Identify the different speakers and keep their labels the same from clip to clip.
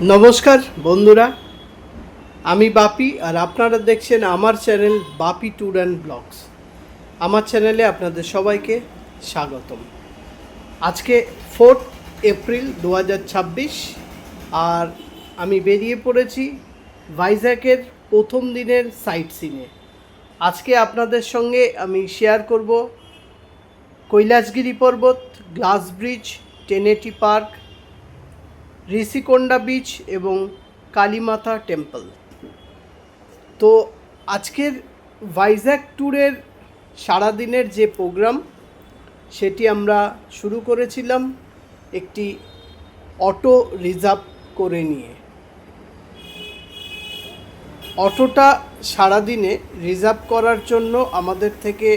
Speaker 1: নমস্কার বন্ধুরা, আমি বাপি আর আপনারা দেখছেন আমার channel Bapi tour and vlogs. আমার চ্যানেলে আপনাদের সবাইকে স্বাগতম। আজকে 4 এপ্রিল 2026 আর আমি বেরিয়ে পড়েছি ভাইজ্যাগের প্রথম দিনের সাইট সিনে। আজকে আপনাদের সঙ্গে আমি শেয়ার করব কৈলাসগিরি পর্বত, glass bridge, Tenneti park, Rishikonda beach এবং কালীমাতা টেম্পল। তো আজকের ভাইজ্যাগ ট্যুরের সারাদিনের যে প্রোগ্রাম সেটি আমরা শুরু করেছিলাম একটি অটো রিজার্ভ করে নিয়ে। অটোটা সারাদিনে রিজার্ভ করার জন্য আমাদের থেকে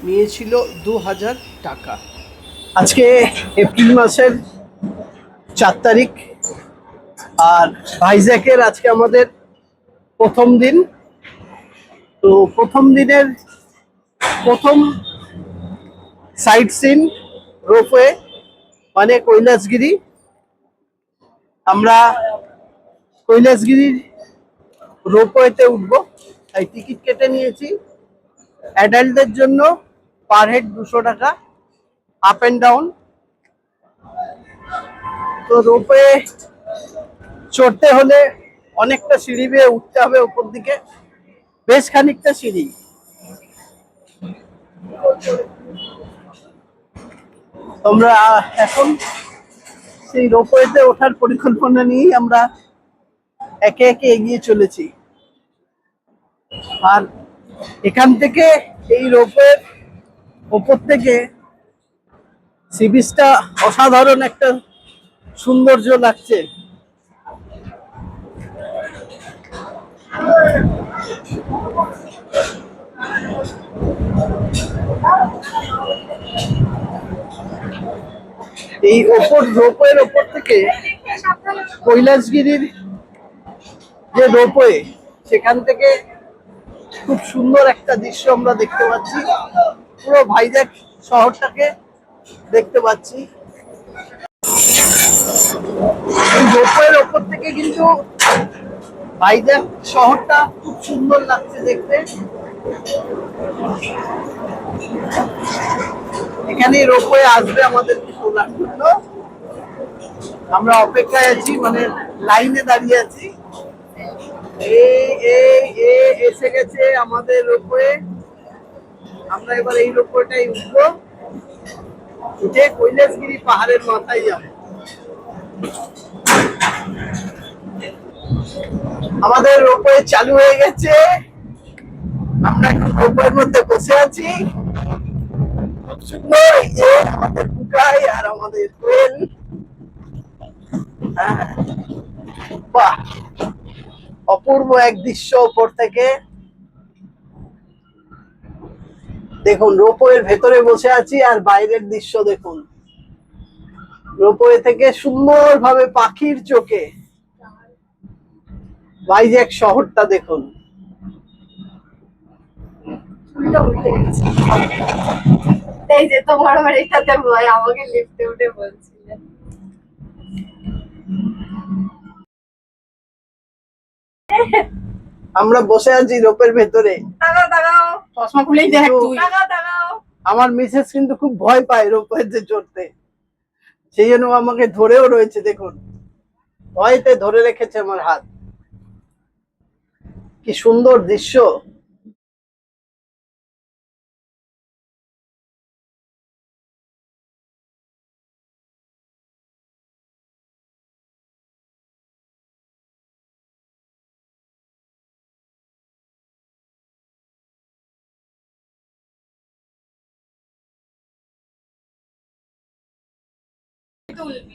Speaker 1: নিয়েছিল 2000 টাকা। আজকে এপ্রিল মাসের 4 তারিখ আর ভাইজ্যাগের আজকে আমাদের প্রথম দিন। তো প্রথম দিনের প্রথম সাইট সিন রোপওয়ে মানে কৈলাসগিরি। আমরা কৈলাসগিরির রোপওয়েতে উঠবো, তাই টিকিট কেটে নিয়েছি। অ্যাডাল্টদের জন্য পার হেড 200 টাকা, আপ অ্যান্ড ডাউন। তো রোপওয়ে চড়তে হলে অনেকটা সিঁড়ি বেয়ে উঠতে হবে উপর দিকে, বেশ খানিকটা সিঁড়ি। তোমরা এখন সেই রোপওয়েতে ওঠার পরিকল্পনা নিয়েই আমরা একে একে এগিয়ে চলেছি। আর এখান থেকে এই রোপওয়ের ওপর থেকে সি বিচটা অসাধারণ একটা সৌন্দর্য লাগছে। এই রোপওয়ের ওপর থেকে কৈলাসগিরির যে রোপওয়ে, সেখান থেকে খুব সুন্দর একটা দৃশ্য আমরা দেখতে পাচ্ছি। পুরো ভাইজ্যাগ শহরটাকে দেখতে পাচ্ছি। এই রোপওয়ের ওপর থেকে কিন্তু ভাইজ্যাগ শহরটা খুব সুন্দর লাগছে দেখতে। এখানে রোপওয়ে আসবে আমাদেরকে তোলার জন্য। আমরা অপেক্ষায় আছি, মানে লাইনে দাঁড়িয়ে আছি। এসে গেছে আমাদের রোপওয়ে। আমরা এবার এই রোপওয়েটাই উঠবো, উঠে কৈলাসগিরি পাহাড়ের মাথায় যাবো। আমাদের রোপওয়ে চালু হয়ে গেছে। আমরা এখন রোপওয়ের মধ্যে বসে আছি। খুব সুন্দর, এই যে আমাদের কুকাই আর আমাদের কোয়েল। বাহ, অপূর্ব এক দৃশ্য উপর থেকে। দেখুন, রোপওয়ের ভেতরে বসে আছি আর বাইরের দৃশ্য দেখুন। রোপওয়ে থেকে সুন্দরভাবে পাখির চোখে ভাইজ্যাগ শহরটা দেখুন।
Speaker 2: এই যে তোমার আমার এটাতে ভয়, আমাকে লিফটে উঠে বলছিলেন।
Speaker 1: আমরা বসে আছি রোপের ভেতরে।
Speaker 2: দাঁড়াও দাঁড়াও, চশমা খুলেই দেখ তুই। দাঁড়াও দাঁড়াও,
Speaker 1: আমার মিসেস কিন্তু খুব ভয় পায় রোপওয়েতে চড়তে, সেই জন্য আমাকে ধরেও রয়েছে। দেখুন, ভয়তে ধরে রেখেছে আমার হাত। কি সুন্দর দৃশ্য।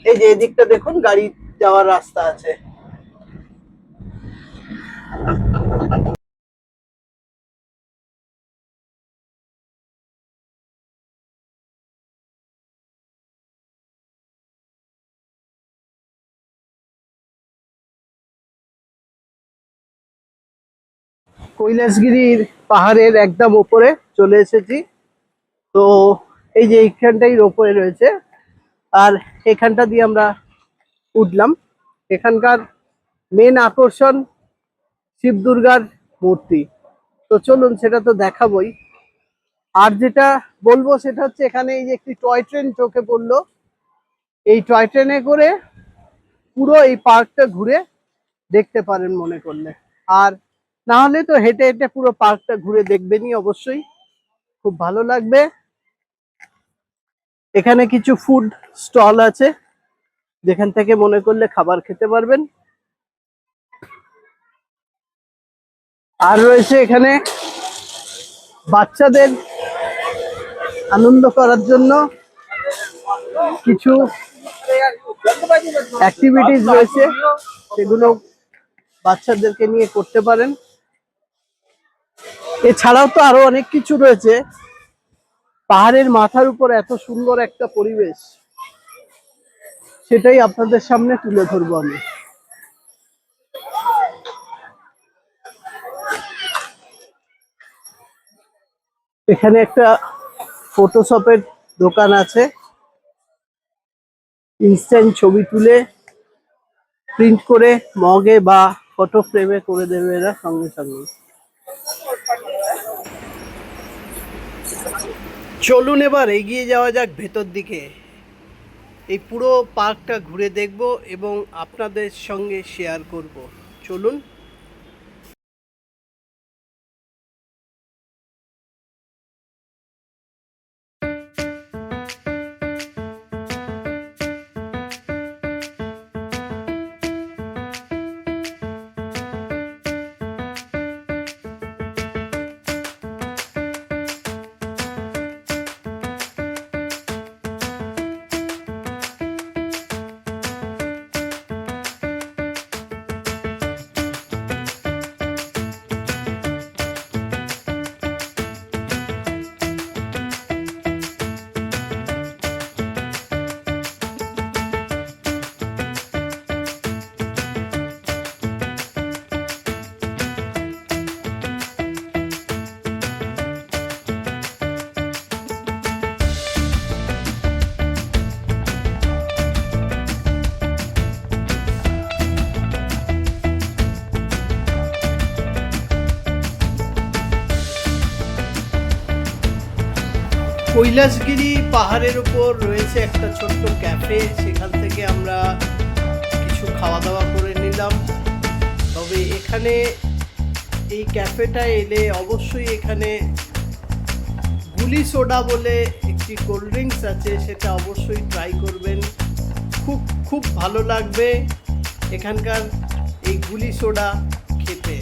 Speaker 1: এই যে এদিকটা দেখুন, গাড়ি যাওয়ার রাস্তা আছে। কৈলাসগিরির পাহাড়ের একদম উপরে চলে এসেছি। তো এই যে এইখানটাই রোপওয়ে রয়েছে আর এখানটা দিয়ে আমরা উঠলাম। এখানকার মেন আকর্ষণ শিব দুর্গার মূর্তি। তো চলুন সেটা তো দেখাবই। আর যেটা বলবো সেটা হচ্ছে এখানে এই যে একটি টয় ট্রেন চোখে পড়লো, এই টয় ট্রেনে করে পুরো এই পার্কটা ঘুরে দেখতে পারেন মনে করলে। আর না হলে তো হেঁটে হেঁটে পুরো পার্কটা ঘুরে দেখবেনই অবশ্যই, খুব ভালো লাগবে। এখানে কিছু ফুড স্টল আছে যেখান থেকে মনে করলে খাবার খেতে পারবেন। আর রয়েছে এখানে বাচ্চাদের আনন্দ করার জন্য কিছু অ্যাক্টিভিটিস রয়েছে, সেগুলো বাচ্চাদেরকে নিয়ে করতে পারেন। এছাড়াও তো আরো অনেক কিছু রয়েছে। পাহাড়ের মাথার উপর এত সুন্দর একটা পরিবেশ, সেটাই আপনাদের সামনে তুলে ধরবো আমি। এখানে একটা ফটোশপের দোকান আছে, ইনস্ট্যান্ট ছবি তুলে প্রিন্ট করে মগে বা ফটো ফ্রেমে করে দেবে এরা সঙ্গে সঙ্গে। চলুন এবার এগিয়ে যাওয়া যাক ভেতর দিকে। এই পুরো পার্কটা ঘুরে দেখব এবং আপনাদের সঙ্গে শেয়ার করব। চলুন। কৈলাসগিরি পাহাড়ের উপর রয়েছে একটা ছোট্ট ক্যাফে, সেখান থেকে আমরা কিছু খাওয়া দাওয়া করে নিলাম। তবে এখানে এই ক্যাফেটা এলে অবশ্যই এখানে গুলি সোডা বলে একটি কোল্ড ড্রিঙ্কস আছে, সেটা অবশ্যই ট্রাই করবেন। খুব খুব ভালো লাগবে এখানকার এই গুলি সোডা খেতে।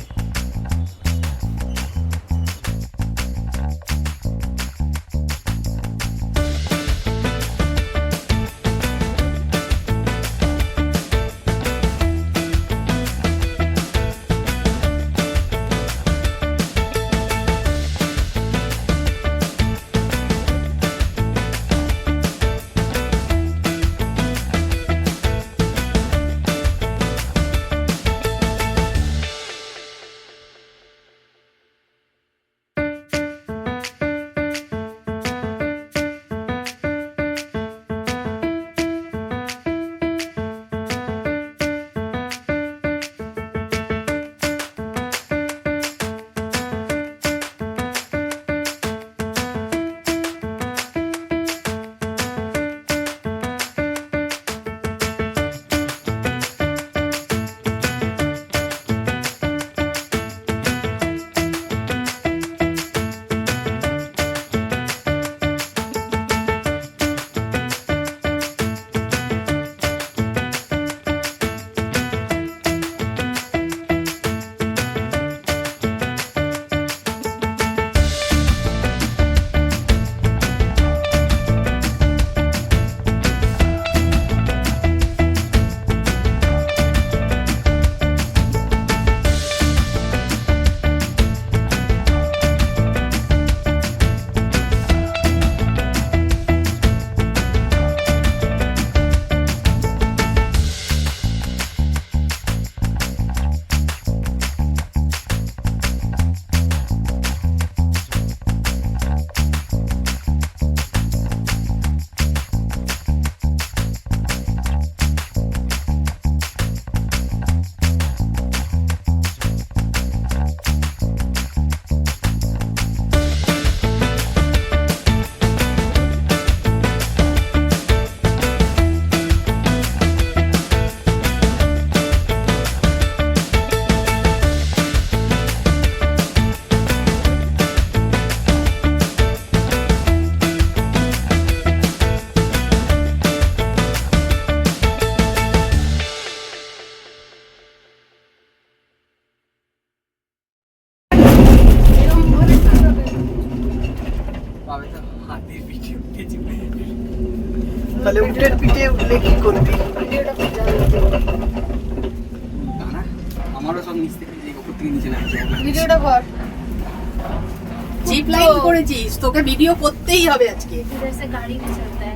Speaker 1: উঠলে কি করবি?
Speaker 2: ভিডিওটা করতে
Speaker 3: দাঁড়া, আমারও সব নিচ থেকে উপর থেকে নিচে নামছে।
Speaker 2: ভিডিওটা কর।
Speaker 4: জিপ লাইন করেছিস, তোকে ভিডিও করতেই হবে আজকে।
Speaker 2: इधर से गाड़ी भी चलता है।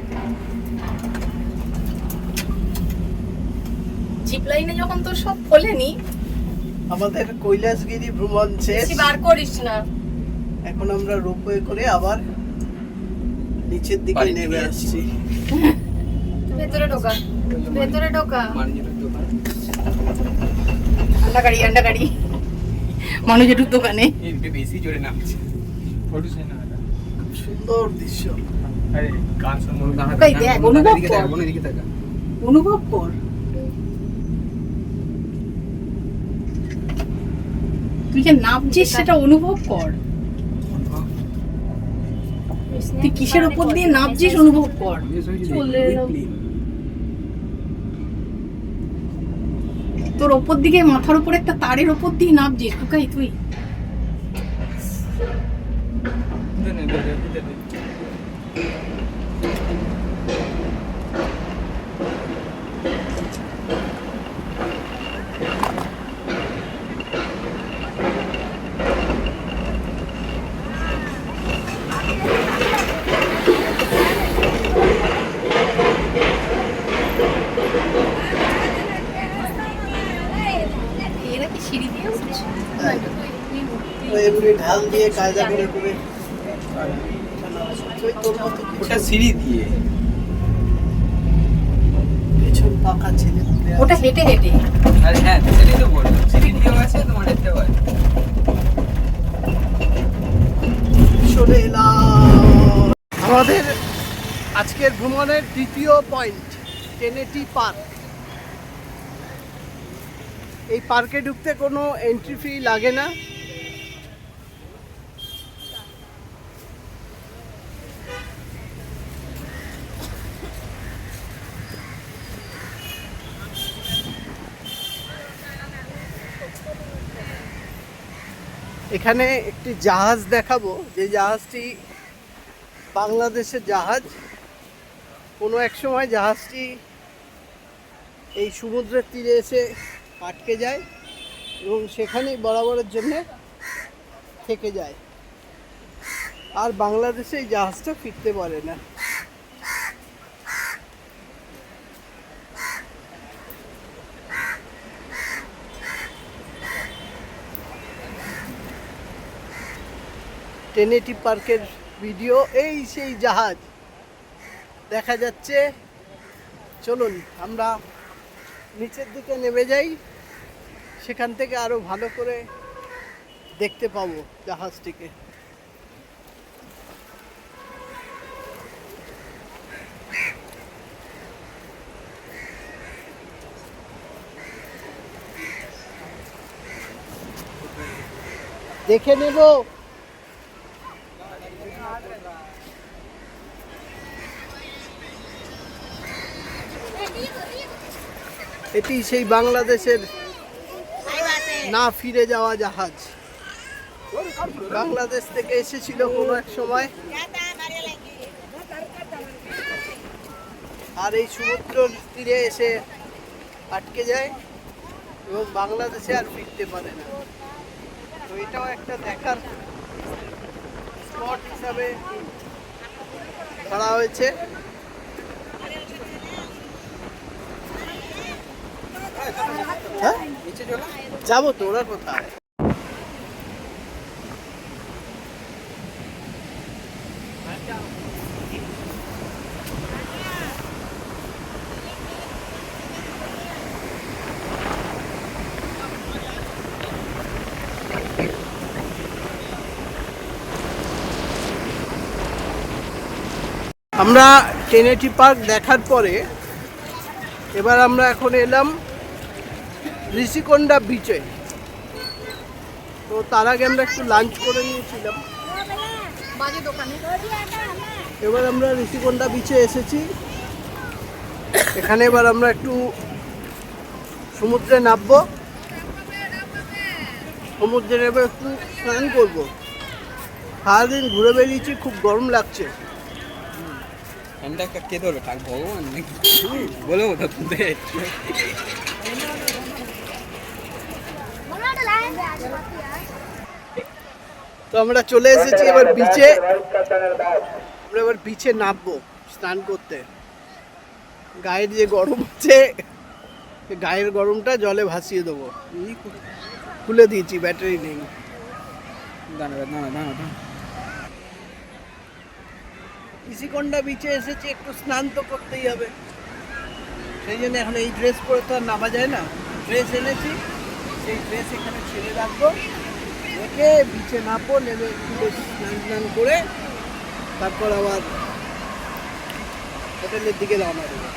Speaker 4: জিপ লাইনে যখন তোর সব খোলেনি,
Speaker 1: আমাদের কৈলাসগিরি ভ্রমণ শেষ।
Speaker 4: বেশি বার করিস না।
Speaker 1: এখন আমরা রোপওয়ে করে আবার নিচের দিকে
Speaker 3: বাড়ির
Speaker 1: নেমে
Speaker 3: দিকে
Speaker 1: আসছি।
Speaker 2: ভেতরে ঢোকা, ভেতরে ঢোকা।
Speaker 3: মানুষের দোকান
Speaker 4: আন্ডা গাড়ি মানুষের দোকানে।
Speaker 3: একটু বেশি জোরে নামছে।
Speaker 1: খুব সুন্দর দৃশ্য।
Speaker 4: ওই দেখ, অনুভব কর।
Speaker 3: দিকে থাকা
Speaker 4: অনুভব কর। তুই যে নামছিস সেটা অনুভব কর। তুই কিসের উপর দিয়ে নামছিস অনুভব কর। তোর ওপর দিকে মাথার উপর একটা তারের ওপর দিয়ে নামছিস টুকাই তুই। এরা কি সিঁড়ি দিয়ে উঠছে?
Speaker 1: তো এমনি ঢাল দিয়ে কায়দা করে করে ওই তোর মতো কিছু
Speaker 3: ওটা সিঁড়ি দিয়ে
Speaker 1: পেছন পাকা ছেলে তুলে
Speaker 4: ওটা হেঁটে হেঁটে।
Speaker 3: আরে হ্যাঁ সেটাই তো বললাম, সিঁড়ি দিয়েও আছে তোমার এতেও আছে।
Speaker 1: চলে এলাম আমাদের আজকের ভ্রমণের দ্বিতীয় পয়েন্ট, টেনেটি পার্ক। এই পার্কে ঢুকতে কোনো এন্ট্রি ফি লাগে না। এখানে একটি জাহাজ দেখাবো, যে জাহাজটি বাংলাদেশের জাহাজ। কোনো এক সময় জাহাজটি এই সমুদ্রের তীরে এসে আটকে যায় এবং সেখানেই বরাবরের জন্য থেকে যায়, আর বাংলাদেশে এই জাহাজটা ফিরতে পারে না। টেনেটি পার্কের ভিডিও, এই সেই জাহাজ দেখা যাচ্ছে। চলুন আমরা নিচের দিকে নেমে যাই, সেখান থেকে আরো ভালো করে দেখতে পাবো জাহাজটিকে। দেখে নেব। এটি সেই বাংলাদেশের না ফিরে যাওয়া জাহাজ। বাংলাদেশ থেকে এসেছিল কোনো এক সময়, আর এই সমুদ্র তীরে এসে আটকে যায় এবং বাংলাদেশে আর ফিরতে পারে না। তো এটাও একটা দেখার স্পট হিসাবে ধরা হয়েছে। হ্যাঁ
Speaker 3: নিচে চলো।
Speaker 1: যাবো তো, ওরা কোথায়? আমরা টেনেটি পার্ক দেখার পরে এবার আমরা এখন এলাম ঋষিকোন্ডা বিচে। তো তার আগে আমরা একটু লাঞ্চ করে নিয়েছিলাম।
Speaker 4: বাজে দোকানে।
Speaker 1: এবার আমরা ঋষিকোন্ডা বিচে এসেছি। এখানে এবার আমরা একটু সমুদ্রে নামবো, সমুদ্রে নেমে একটু স্নান করবো। সারাদিন ঘুরে বেরিয়েছি, খুব গরম লাগছে।
Speaker 3: ফ্যানটা কে ধরবে কাক ভগবান নাকি বলে তো তুই
Speaker 1: তো আমরা চলে এসেছি এবার বিচে। আমরা এবার বিচে নামবো স্নান করতে। গায়ের যে গরম হচ্ছে, গায়ের গরমটা জলে ভাসিয়ে দেবো। খুলে দিয়েছি, ব্যাটারি নেই। ঋষিকোন্ডা বিচে এসেছি, একটু স্নান তো করতেই হবে। সেই জন্য এখন এই ড্রেস পরে তো আর নামা যায় না। ড্রেস এনেছি, সেই ড্রেস এখানে ছেড়ে রাখবো, রেখে বিচে নামবো। নেমে একটু স্নান করে তারপর আবার হোটেলের দিকে রওনা দেবো।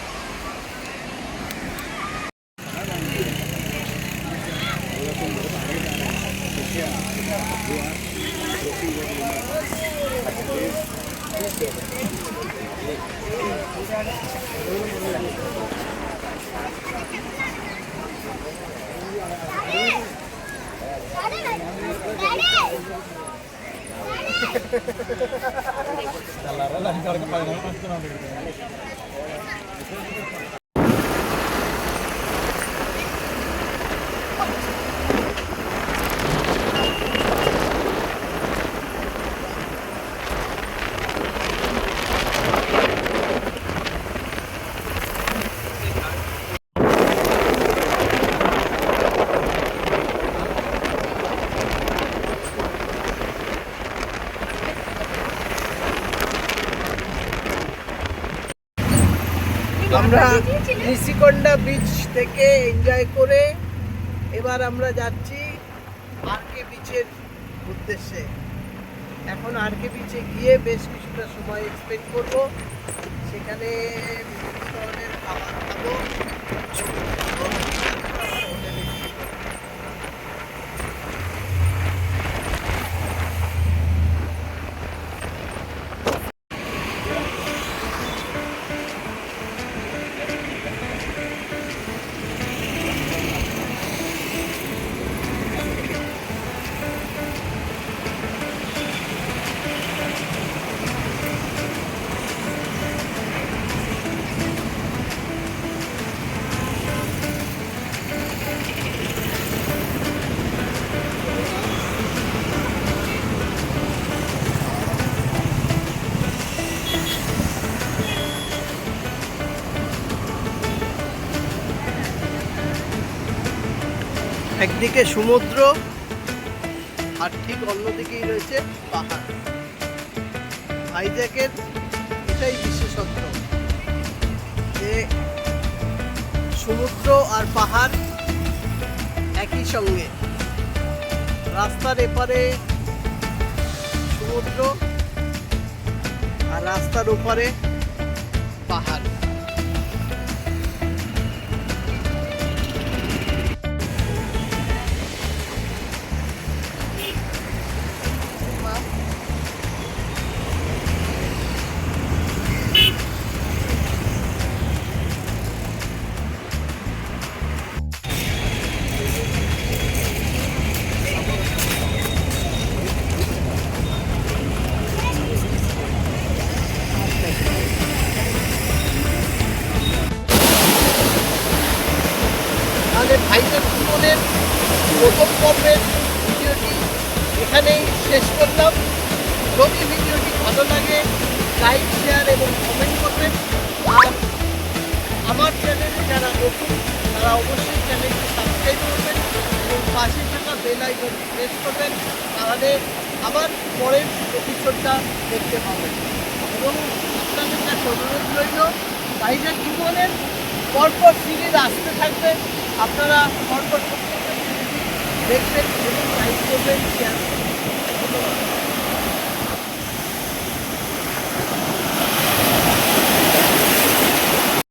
Speaker 1: আমরা ঋষিকোন্ডা বিচ থেকে এনজয় করে এবার আমরা যাচ্ছি আরকে বিচের উদ্দেশ্যে। এখন আরকে বিচে গিয়ে বেশ কিছুটা সময় স্পেন্ড করব। সেখানে বিভিন্ন ধরনের খাবার খাবো। একদিকে সমুদ্র আর ঠিক অন্যদিকেই রয়েছে পাহাড়। ভাইজ্যাকের এটাই বিশেষত্ব যে সমুদ্র আর পাহাড় একই সঙ্গে। রাস্তার এপারে সমুদ্র আর রাস্তার ওপারে পাহাড়। তাহলে ভাইজ্যাক ভ্রমণের প্রথম পর্বের ভিডিওটি এখানেই শেষ করলাম। যদি ভিডিওটি ভালো লাগে লাইক, শেয়ার এবং কমেন্ট করবেন। আর আমার চ্যানেলে যারা নতুন তারা অবশ্যই চ্যানেলটি সাবস্ক্রাইব করবেন এবং পাশে থাকা বেল আইকনটি প্রেস করবেন। তাহলে আবার পরের এপিসোডটা দেখতে পাবেন। এবং আপনাদের কাছে অনুরোধ রইল, ভাইজ্যাক ভ্রমণের পরপর সিরিজ আসতে থাকবে। আপনারা পরপর প্রত্যেকটা সিরিজ দেখবেন এবং লাইক করবেন, শেয়ার করবেন।